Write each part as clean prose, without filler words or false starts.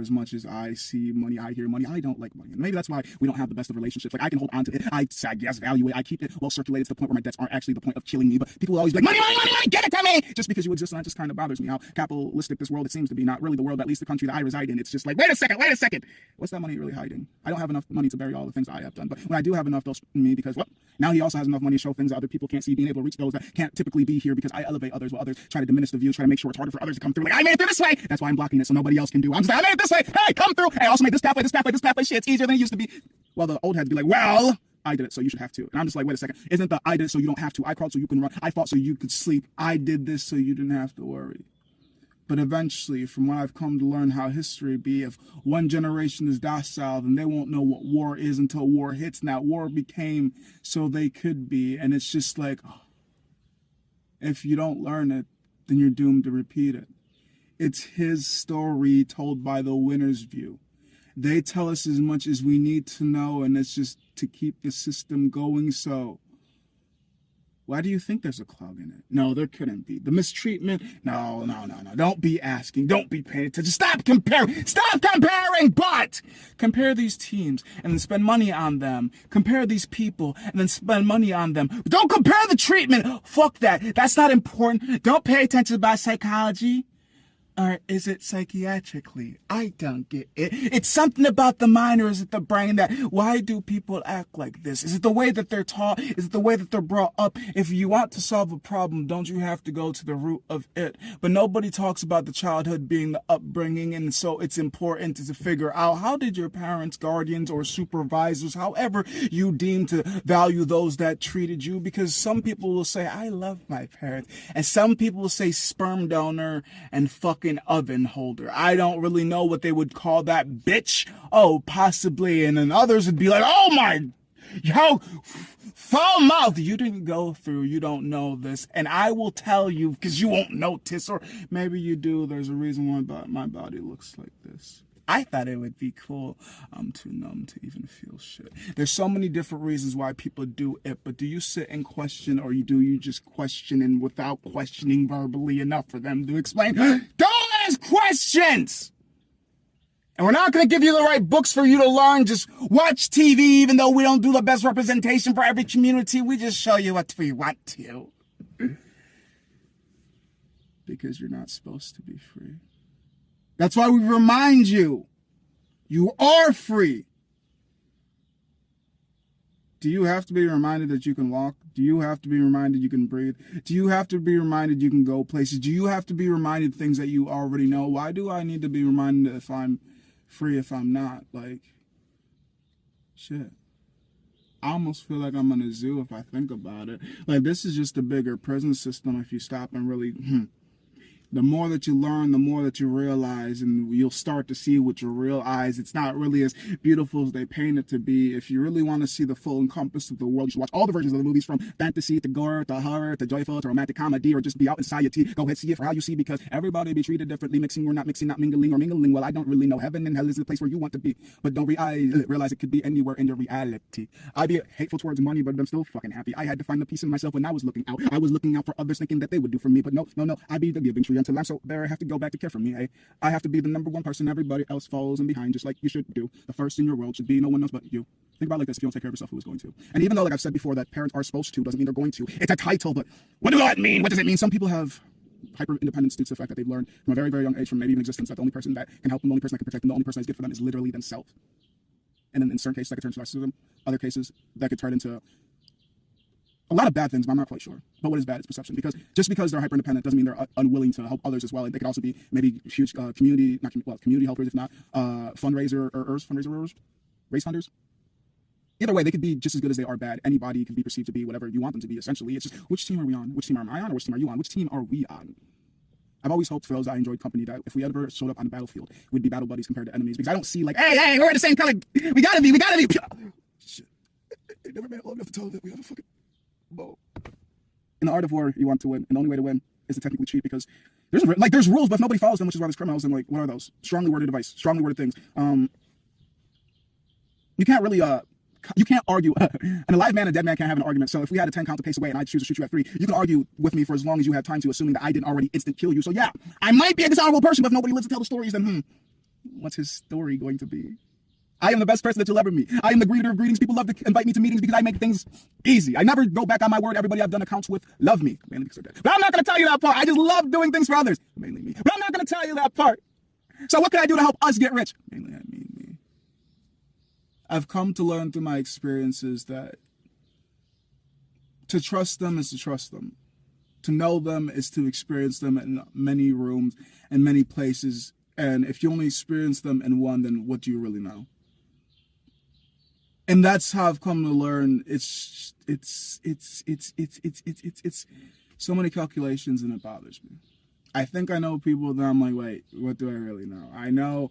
as much as I see money, I hear money, I don't like money. And maybe that's why we don't have the best of relationships. Like, I can hold on to it. I guess value it. I keep it well circulated to the point where my debts aren't actually the point of killing me. But people will always be like, money, money, money, money, give it to me! Just because you exist, and that just kind of bothers me. How capitalistic this world, it seems to be. Not really the world, at least the country that I reside in. It's just like, wait a second. What's that money really hiding? I don't have enough money to bury all the things I have done. But when I do have enough, they'll me because, well, now he also has enough money to show things that other people can't see, being able to reach those that can't typically be here because I elevate others while others try to diminish the view, try to make sure it's harder for others to come through. Like, I made it through this way! That's why I'm blocking it so nobody else can do. I'm just like, I made it this way! Hey, come through! Hey, I also made this pathway. Shit, it's easier than it used to be. Well, the old heads be like, well, I did it, so you should have to. And I'm just like, wait a second. Isn't the I did it so you don't have to? I crawled so you can run. I fought so you could sleep. I did this so you didn't have to worry. But eventually, from what I've come to learn how history be, if one generation is docile, then they won't know what war is until war hits. Now, war became so they could be. And it's just like, if you don't learn it, then you're doomed to repeat it. It's his story told by the winner's view. They tell us as much as we need to know, and it's just to keep the system going. So why do you think there's a clog in it? No, there couldn't be. The mistreatment? No. Don't be asking. Don't be paying attention. Stop comparing. But compare these teams and then spend money on them. Compare these people and then spend money on them. But don't compare the treatment. Fuck that. That's not important. Don't pay attention about psychology. Or is it psychiatrically? I don't get it. It's something about the mind, or is it the brain? That why do people act like this? Is it the way that they're taught? Is it the way that they're brought up? If you want to solve a problem, don't you have to go to the root of it? But nobody talks about the childhood being the upbringing, and so it's important to figure out, how did your parents, guardians, or supervisors, however you deem to value those that treated you? Because some people will say, I love my parents, and some people will say sperm donor and fucking oven holder. I don't really know what they would call that, bitch. Oh, possibly. And then others would be like, oh my, how foul mouth. You didn't go through, you don't know this. And I will tell you because you won't notice, or maybe you do. There's a reason why my body looks like this. I thought it would be cool. I'm too numb to even feel shit. There's so many different reasons why people do it, but do you sit and question, or do you just question and without questioning verbally enough for them to explain? Don't ask questions! And we're not going to give you the right books for you to learn. Just watch TV, even though we don't do the best representation for every community. We just show you what we want to. Because you're not supposed to be free. That's why we remind you, you are free. Do you have to be reminded that you can walk? Do you have to be reminded you can breathe? Do you have to be reminded you can go places? Do you have to be reminded things that you already know? Why do I need to be reminded if I'm free if I'm not? Like, shit. I almost feel like I'm in a zoo if I think about it. Like, this is just a bigger prison system if you stop and really... The more that you learn, the more that you realize, and you'll start to see with your real eyes. It's not really as beautiful as they paint it to be. If you really want to see the full encompass of the world, you should watch all the versions of the movies, from fantasy to gore to horror to joyful to romantic comedy, or just be out in society. Go ahead, see it for how you see, because everybody be treated differently, mixing or not mixing, not mingling or mingling. Well, I don't really know. Heaven and hell is the place where you want to be, but don't realize it could be anywhere in your reality. I be hateful towards money, but I'm still fucking happy. I had to find the peace in myself when I was looking out. I was looking out for others, thinking that they would do for me, but no. I be the giving tree until I'm so there. I have to go back to care for me. Hey, I have to be the number one person everybody else follows in behind, just like you should do. The first in your world should be no one else but you. Think about it like this: if you don't take care of yourself, who is going to? And even though, like I've said before, that parents are supposed to, doesn't mean they're going to. It's a title, but what does that mean? What does it mean? Some people have hyper independence due to the fact that they've learned from a very, very young age, from maybe even existence, that the only person that can help them, the only person that can protect them, the only person that's good for them is literally themselves. And then in certain cases, that could turn into narcissism. Other cases, that could turn into a lot of bad things, but I'm not quite sure. But what is bad is perception. Because just because they're hyper independent doesn't mean they're unwilling to help others as well. And they could also be maybe huge community helpers, if not fundraisers, race funders. Either way, they could be just as good as they are bad. Anybody can be perceived to be whatever you want them to be, essentially. It's just, which team are we on? Which team am I on? Or which team are you on? Which team are we on? I've always hoped, for those I enjoyed company, that if we ever showed up on the battlefield, we'd be battle buddies compared to enemies. Because I don't see like, hey, we're the same color. We gotta be. Shit. It never made it long enough to tell that we have a fucking bow. In the art of war, you want to win. And the only way to win is to technically cheat, because there's rules, but if nobody follows them, which is why there's criminals. And like, what are those? Strongly worded advice, strongly worded things. You can't really, you can't argue. An alive man and a dead man can't have an argument. So if we had a 10 count to pace away and I choose to shoot you at 3, you can argue with me for as long as you have time to, assuming that I didn't already instant kill you. So yeah, I might be a dishonorable person, but if nobody lives to tell the stories, then What's his story going to be? I am the best person that you'll ever meet. I am the greeter of greetings. People love to invite me to meetings because I make things easy. I never go back on my word. Everybody I've done accounts with love me. Mainly because they're dead. But I'm not going to tell you that part. I just love doing things for others. Mainly me. But I'm not going to tell you that part. So what can I do to help us get rich? Mainly I mean me. I've come to learn through my experiences that to trust them is to trust them. To know them is to experience them in many rooms and many places. And if you only experience them in one, then what do you really know? And that's how I've come to learn. It's so many calculations, and it bothers me. I think I know people that I'm like, wait, what do I really know? I know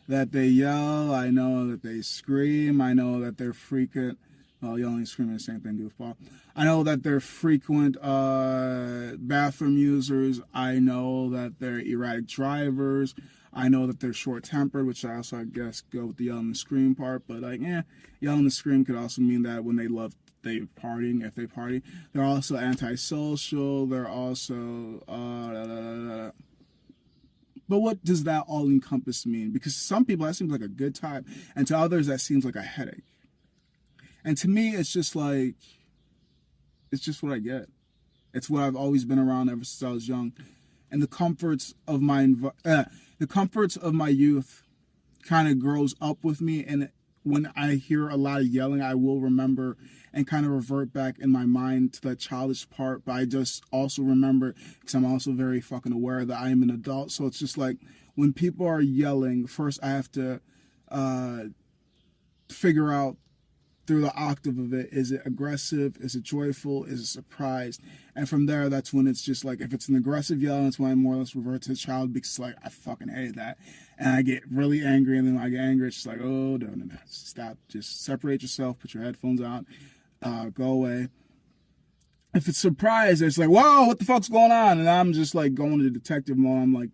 that they yell. I know that they scream. I know that they're frequent. Well, yelling and screaming, the same thing, goofball. I know that they're frequent bathroom users. I know that they're erratic drivers. I know that they're short-tempered, which I also, I guess, go with the yell and scream part. But, like, yell and scream could also mean that when they partying, if they party. They're also antisocial. They're also, But what does that all encompass mean? Because to some people, that seems like a good time. And to others, that seems like a headache. And to me, it's just like, it's just what I get. It's what I've always been around ever since I was young. And the comforts of my youth kind of grows up with me. And when I hear a lot of yelling, I will remember and kind of revert back in my mind to that childish part. But I just also remember, because I'm also very fucking aware that I am an adult. So it's just like, when people are yelling, first I have to figure out through the octave of it, is it aggressive, is it joyful, is it surprised? And from there, that's when it's just like, if it's an aggressive yell, that's when I more or less revert to the child, because like, I fucking hate that. And I get really angry, and then when I get angry, it's just like, oh, no, stop, just separate yourself, put your headphones on, go away. If it's surprise, it's like, whoa, what the fuck's going on? And I'm just like going to detective mode. I'm like,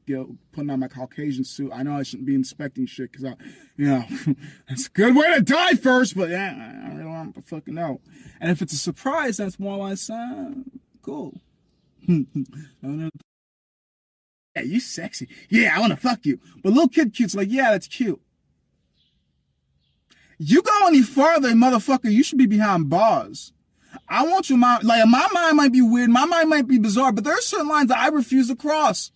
putting on my Caucasian suit. I know I shouldn't be inspecting shit because it's a good way to die first, but yeah, I really want to fucking know. And if it's a surprise, that's more like, cool. Yeah, you sexy. Yeah, I want to fuck you. But little kid cute's like, yeah, that's cute. You go any farther, motherfucker, you should be behind bars. I want your mind, like, my mind might be weird, my mind might be bizarre, but there are certain lines that I refuse to cross.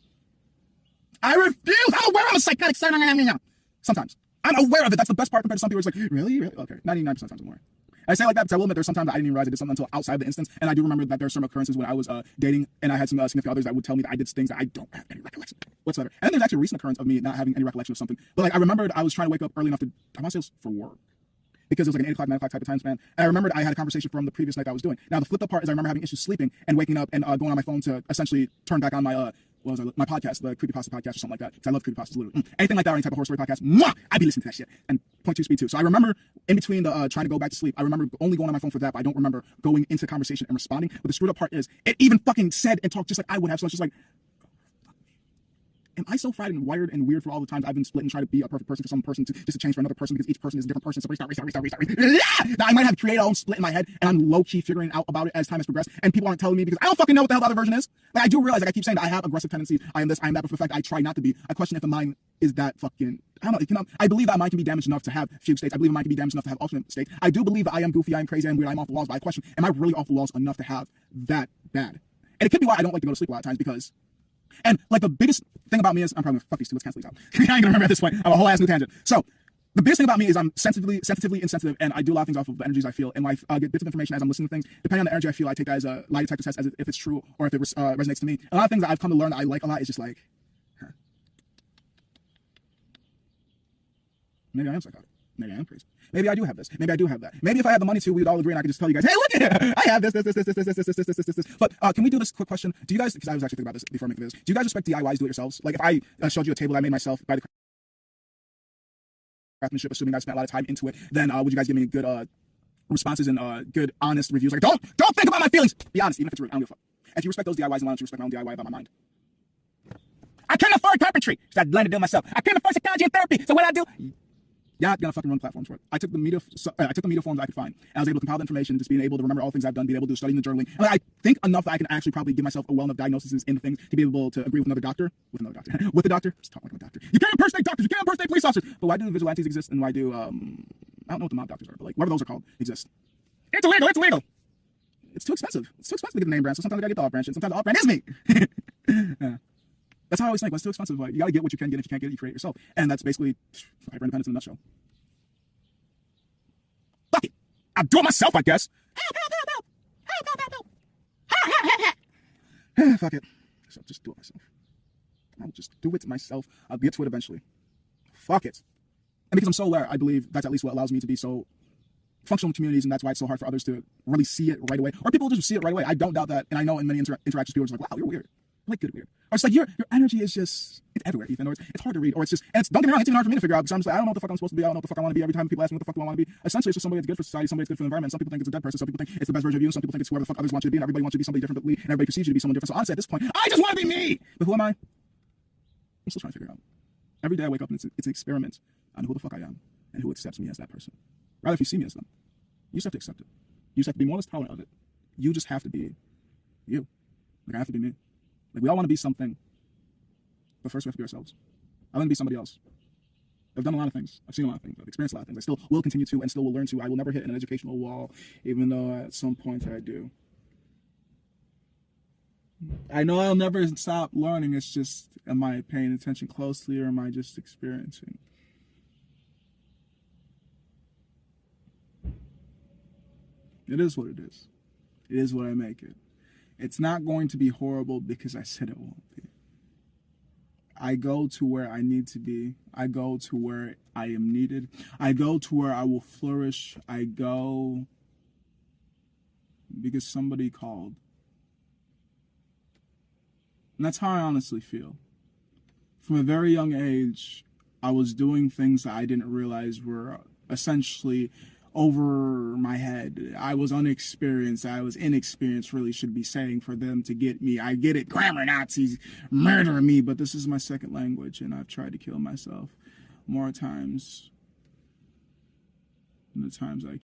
I refuse. I'm aware I'm a psychotic. Sometimes. I'm aware of it. That's the best part compared to some people. It's like, really? Okay. 99% times I'm aware. I say like that because I will admit there's sometimes I didn't even realize I did something until outside the instance. And I do remember that there are some occurrences when I was dating and I had some significant others that would tell me that I did things that I don't have any recollection whatsoever. And then there's actually a recent occurrence of me not having any recollection of something. But like I remembered I was trying to wake up early enough to, I want to say it was for work, because it was like an 8 o'clock, 9 o'clock type of time span. And I remembered I had a conversation from the previous night that I was doing. Now, the flipped up part is I remember having issues sleeping and waking up and going on my phone to essentially turn back on my, my podcast, the Creepypasta podcast or something like that. Because I love creepypastas, literally. Anything like that or any type of horror story podcast, I'd be listening to that shit. And point two, speed two. So I remember in between the trying to go back to sleep, I remember only going on my phone for that, but I don't remember going into the conversation and responding. But the screwed up part is, it even fucking said and talked just like I would have. So it's just like, am I so fried and wired and weird for all the times I've been split and tried to be a perfect person for some person just to change for another person because each person is a different person? So restart. Now I might have created a own split in my head and I'm low-key figuring out about it as time has progressed and people aren't telling me because I don't fucking know what the hell the other version is. Like I do realize, like I keep saying that I have aggressive tendencies. I am this, I am that, but for the fact that I try not to be. I question if the mind is that fucking, I don't know, I believe that mind can be damaged enough to have fugue states. I believe the mind can be damaged enough to have alternate states. I do believe that I am goofy, I am crazy, I am weird, I'm off the walls, but I question, am I really off the walls enough to have that bad? And it could be why I don't like to go to sleep a lot of times because, and like the biggest thing about me is, I'm probably gonna fuck these two, let's cancel these out. I ain't gonna remember at this point. I'm a whole ass new tangent. So the biggest thing about me is I'm sensitively insensitive, and I do a lot of things off of the energies I feel in life. I get bits of information as I'm listening to things. Depending on the energy I feel, I take that as a lie detector test, as if it's true or if it resonates to me. A lot of things that I've come to learn that I like a lot is just like, maybe I am psychotic. Maybe I am crazy. Maybe I do have this. Maybe I do have that. Maybe if I had the money to, we would all agree and I could just tell you guys, hey, look at it. I have this. But can we do this quick question? Do you guys, because I was actually thinking about this before making this, do you guys respect DIYs, do it yourselves? Like if I showed you a table I made myself by the craftsmanship, assuming I spent a lot of time into it, then would you guys give me good responses and good, honest reviews? Like, don't think about my feelings. Be honest, even if it's rude. I don't give a fuck. And if you respect those DIYs, then why don't you respect my own DIY about my mind? I can't afford carpentry, so I learned to do it myself. I can't afford psychology and therapy, so what I do? Yeah, you gotta fucking run platforms for it. I took the media forms I could find. And I was able to compile the information, just being able to remember all the things I've done, being able to do studying the journaling. And like, I think enough that I can actually probably give myself a well enough diagnosis in the things to be able to agree with the doctor. With the doctor. Just talk like a doctor. You can't impersonate doctors, you can't impersonate police officers. But why do vigilantes exist, and why do I don't know what the mob doctors are, but like whatever those are called exist. It's illegal, it's illegal. It's too expensive. It's too expensive to get the name brand, so sometimes I gotta get the off brand shit. Sometimes the off brand is me. Yeah. That's how I always think. When it's too expensive, like you gotta get what you can get. If you can't get it, you create it yourself. And that's basically hyper independence in a nutshell. Fuck it. I'll do it myself, I guess. Fuck it. So just do it myself. I'll just do it myself. I'll get to it eventually. Fuck it. And because I'm so aware, I believe that's at least what allows me to be so functional in communities, and that's why it's so hard for others to really see it right away. Or people just see it right away. I don't doubt that. And I know in many interactions, people are just like, wow, you're weird. I'm like, good weird. Or it's like, your energy is just, it's everywhere, Ethan. Or it's hard to read. Or it's just, and it's, don't get me wrong, it's even hard for me to figure out, because I'm just like, I don't know what the fuck I'm supposed to be. I don't know what the fuck I want to be. Every time people ask me what the fuck do I want to be, essentially it's just somebody that's good for society, somebody that's good for the environment. Some people think it's a dead person. Some people think it's the best version of you. Some people think it's whoever the fuck others want you to be. And everybody wants you to be somebody differently, and everybody perceives you to be someone different. So honestly, at this point, I just want to be me. But who am I? I'm still trying to figure it out. Every day I wake up and it's an experiment on who the fuck I am and who accepts me as that person. Rather, if you see me as them, you just have to accept it. You just have to be more or less tolerant of it. You just have to be you. Like, I have to be me. Like, we all want to be something, but first we have to be ourselves. I want to be somebody else. I've done a lot of things. I've seen a lot of things. I've experienced a lot of things. I still will continue to and still will learn to. I will never hit an educational wall, even though at some point I do. I know I'll never stop learning. It's just, am I paying attention closely, or am I just experiencing? It is what it is. It is what I make it. It's not going to be horrible because I said it won't be. I go to where I need to be. I go to where I am needed. I go to where I will flourish. I go because somebody called. And that's how I honestly feel. From a very young age, I was doing things that I didn't realize were essentially over my head. I was unexperienced. I was inexperienced, really should be saying, for them to get me. I get it, grammar Nazis murder me, but this is my second language, and I've tried to kill myself more times than the times I